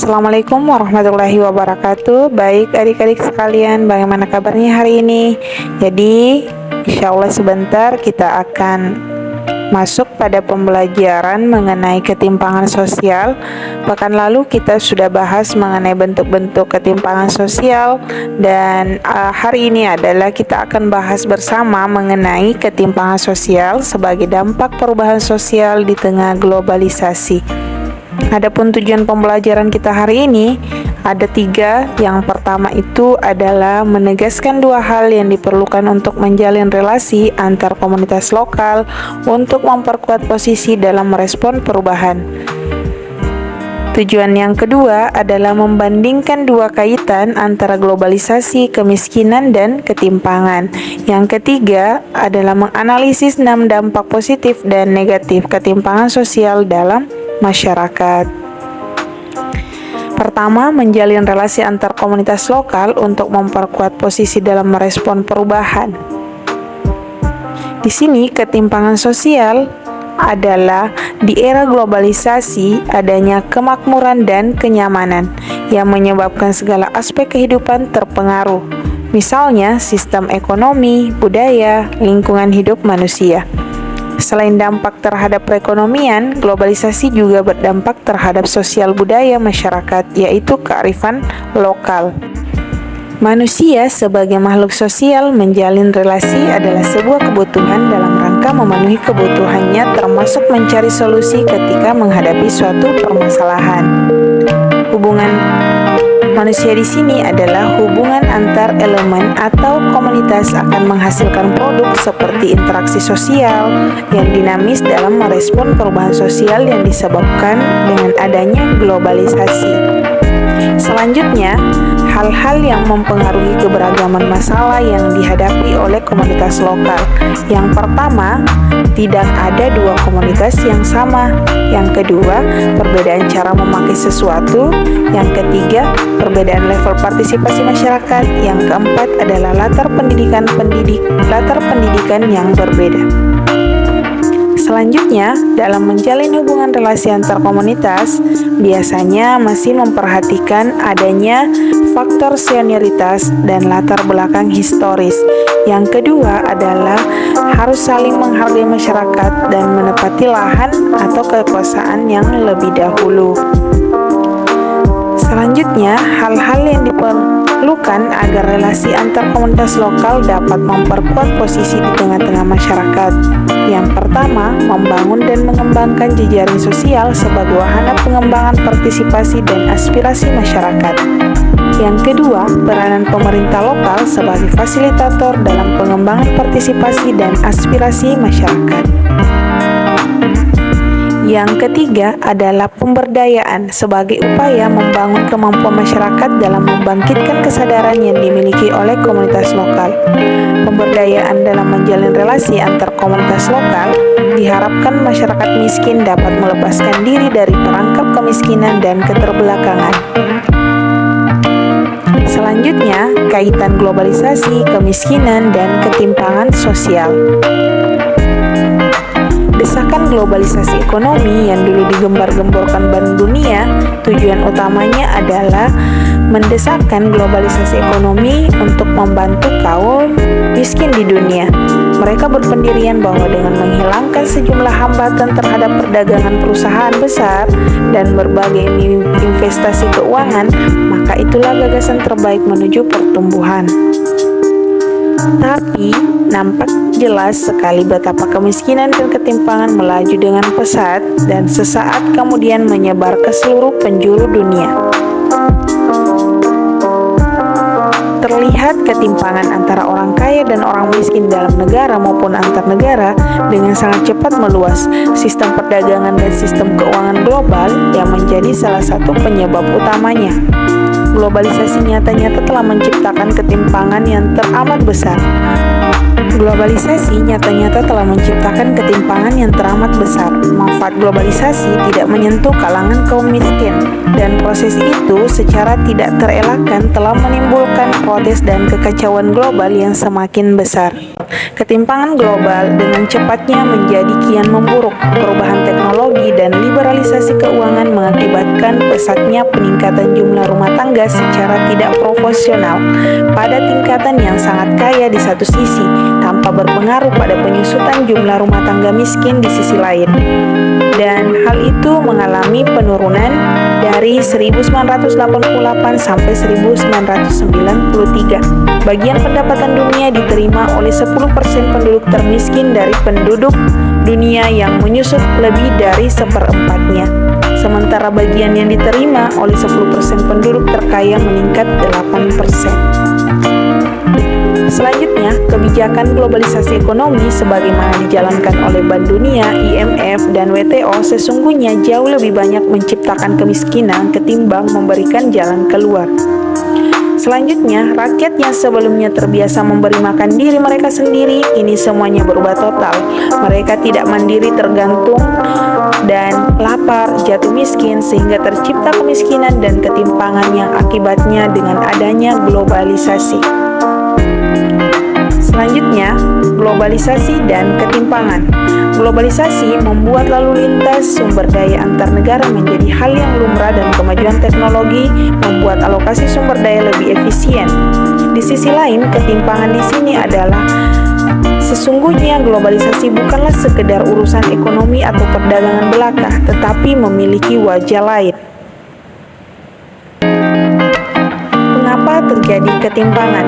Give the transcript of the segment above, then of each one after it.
Assalamualaikum warahmatullahi wabarakatuh. Baik adik-adik sekalian, bagaimana kabarnya hari ini? Jadi insya Allah sebentar kita akan masuk pada pembelajaran mengenai ketimpangan sosial. Pekan lalu kita sudah bahas mengenai bentuk-bentuk ketimpangan sosial, dan hari ini adalah kita akan bahas bersama mengenai ketimpangan sosial sebagai dampak perubahan sosial di tengah globalisasi. Adapun tujuan pembelajaran kita hari ini ada 3. Yang pertama itu adalah menegaskan 2 hal yang diperlukan untuk menjalin relasi antar komunitas lokal untuk memperkuat posisi dalam merespon perubahan. Tujuan yang kedua adalah membandingkan 2 kaitan antara globalisasi, kemiskinan, dan ketimpangan. Yang ketiga adalah menganalisis 6 dampak positif dan negatif ketimpangan sosial dalam masyarakat. Pertama, menjalin relasi antar komunitas lokal untuk memperkuat posisi dalam merespon perubahan. Di sini ketimpangan sosial adalah di era globalisasi adanya kemakmuran dan kenyamanan yang menyebabkan segala aspek kehidupan terpengaruh. Misalnya sistem ekonomi, budaya, lingkungan hidup manusia. Selain dampak terhadap perekonomian, globalisasi juga berdampak terhadap sosial budaya masyarakat, yaitu kearifan lokal. Manusia sebagai makhluk sosial menjalin relasi adalah sebuah kebutuhan dalam rangka memenuhi kebutuhannya, termasuk mencari solusi ketika menghadapi suatu permasalahan. Hubungan manusia di sini adalah hubungan antar elemen atau komunitas akan menghasilkan produk seperti interaksi sosial yang dinamis dalam merespon perubahan sosial yang disebabkan dengan adanya globalisasi. Selanjutnya, hal-hal yang mempengaruhi keberagaman masalah yang dihadapi oleh komunitas lokal. Yang pertama, tidak ada 2 komunitas yang sama. Yang kedua, perbedaan cara memakai sesuatu. Yang ketiga, perbedaan level partisipasi masyarakat. Yang keempat adalah latar pendidikan yang berbeda. Selanjutnya, dalam menjalin hubungan relasi antar komunitas, biasanya masih memperhatikan adanya faktor senioritas dan latar belakang historis. Yang kedua adalah harus saling menghargai masyarakat dan menepati lahan atau kekuasaan yang lebih dahulu. Selanjutnya, hal-hal yang diperlukan agar relasi antar komunitas lokal dapat memperkuat posisi di tengah-tengah masyarakat. Yang pertama, membangun dan mengembangkan jejaring sosial sebagai wahana pengembangan partisipasi dan aspirasi masyarakat. Yang kedua, peranan pemerintah lokal sebagai fasilitator dalam pengembangan partisipasi dan aspirasi masyarakat. Yang ketiga adalah pemberdayaan sebagai upaya membangun kemampuan masyarakat dalam membangkitkan kesadaran yang dimiliki oleh komunitas lokal. Pemberdayaan dalam menjalin relasi antar komunitas lokal diharapkan masyarakat miskin dapat melepaskan diri dari perangkap kemiskinan dan keterbelakangan. Selanjutnya, kaitan globalisasi, kemiskinan, dan ketimpangan sosial. Desakan globalisasi ekonomi yang dulu digembar-gemborkan Bank Dunia, tujuan utamanya adalah mendesakkan globalisasi ekonomi untuk membantu kaum miskin di dunia. Mereka berpendirian bahwa dengan menghilangkan sejumlah hambatan terhadap perdagangan perusahaan besar dan berbagai investasi keuangan, maka itulah gagasan terbaik menuju pertumbuhan. Tapi, nampak jelas sekali betapa kemiskinan dan ketimpangan melaju dengan pesat dan sesaat kemudian menyebar ke seluruh penjuru dunia. Terlihat ketimpangan antara orang kaya dan orang miskin dalam negara maupun antar negara dengan sangat cepat meluas. Sistem perdagangan dan sistem keuangan global yang menjadi salah satu penyebab utamanya. Globalisasi nyata-nyata telah menciptakan ketimpangan yang teramat besar. Globalisasi nyata-nyata telah menciptakan ketimpangan yang teramat besar. Manfaat globalisasi tidak menyentuh kalangan kaum miskin, dan proses itu secara tidak terelakkan telah menimbulkan protes dan kekacauan global yang semakin besar. Ketimpangan global dengan cepatnya menjadi kian memburuk. Perubahan teknologi teknologi dan liberalisasi keuangan mengakibatkan pesatnya peningkatan jumlah rumah tangga secara tidak proporsional pada tingkatan yang sangat kaya di satu sisi, tanpa berpengaruh pada penyusutan jumlah rumah tangga miskin di sisi lain. Dan hal itu mengalami penurunan dari 1988 sampai 1993. Bagian pendapatan dunia diterima oleh 10% penduduk termiskin dari penduduk dunia yang menyusut lebih dari seperempatnya. Sementara bagian yang diterima oleh 10% penduduk terkaya meningkat 8%. Selanjutnya, kebijakan globalisasi ekonomi sebagaimana dijalankan oleh Bank Dunia, IMF, dan WTO sesungguhnya jauh lebih banyak menciptakan kemiskinan ketimbang memberikan jalan keluar. Selanjutnya, rakyat yang sebelumnya terbiasa memberi makan diri mereka sendiri, ini semuanya berubah total. Mereka tidak mandiri, tergantung, dan lapar, jatuh miskin, sehingga tercipta kemiskinan dan ketimpangan yang akibatnya dengan adanya globalisasi. Selanjutnya, globalisasi dan ketimpangan. Globalisasi membuat lalu lintas sumber daya antar negara menjadi hal yang lumrah dan kemajuan teknologi membuat alokasi sumber daya lebih efisien. Di sisi lain, ketimpangan di sini adalah sesungguhnya globalisasi bukanlah sekedar urusan ekonomi atau perdagangan belaka, tetapi memiliki wajah lain. Mengapa terjadi ketimpangan?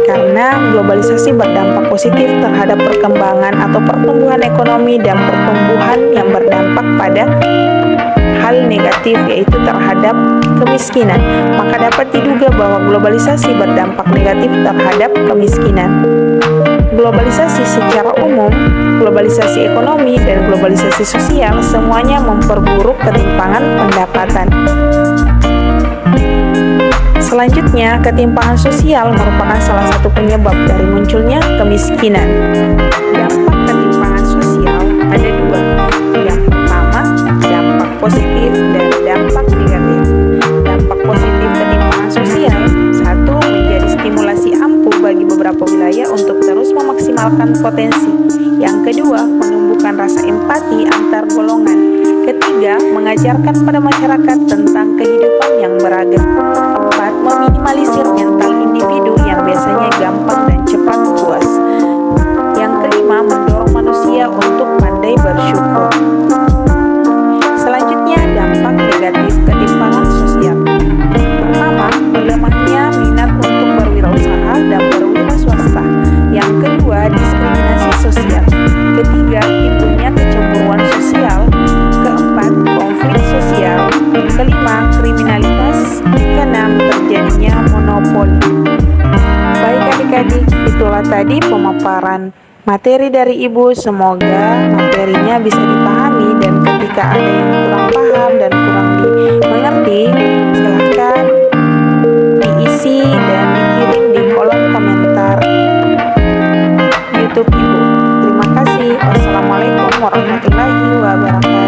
Karena globalisasi berdampak positif terhadap perkembangan atau pertumbuhan ekonomi dan pertumbuhan yang berdampak pada hal negatif, yaitu terhadap kemiskinan. Maka dapat diduga bahwa globalisasi berdampak negatif terhadap kemiskinan. Globalisasi secara umum, globalisasi ekonomi, dan globalisasi sosial semuanya memperburuk ketimpangan pendapatan. Selanjutnya, ketimpangan sosial merupakan salah satu penyebab dari munculnya kemiskinan. Dampak ketimpangan sosial ada dua. Yang pertama, dampak positif dan dampak negatif. Dampak positif ketimpangan sosial, satu, menjadi stimulasi ampuh bagi beberapa wilayah untuk terus memaksimalkan potensi. Yang kedua, menumbuhkan rasa empati antar golongan. Ketiga, mengajarkan pada masyarakat tentang kehidupan yang beragam. Empat, meminimalisir mental individu yang biasanya gampang dan cepat puas. Yang kelima, mendorong manusia untuk pandai bersyukur. Selanjutnya, dampak negatif ketimpangan sosial. Pertama, melemahnya minat untuk berwirausaha dan berwira swasta. Yang kedua, diskriminasi sosial. Ketiga, timbulnya kecemburuan sosial. Keempat, konflik sosial. Kelima, kriminalitas. Keenam, terjadinya monopoli. Baik adik-adik, itulah tadi pemaparan materi dari Ibu. Semoga materinya bisa dipahami, dan ketika ada yang kurang paham dan kurang dimengerti, silahkan diisi dan dikirim di kolom komentar YouTube Ibu. Terima kasih. Wassalamualaikum warahmatullahi wabarakatuh.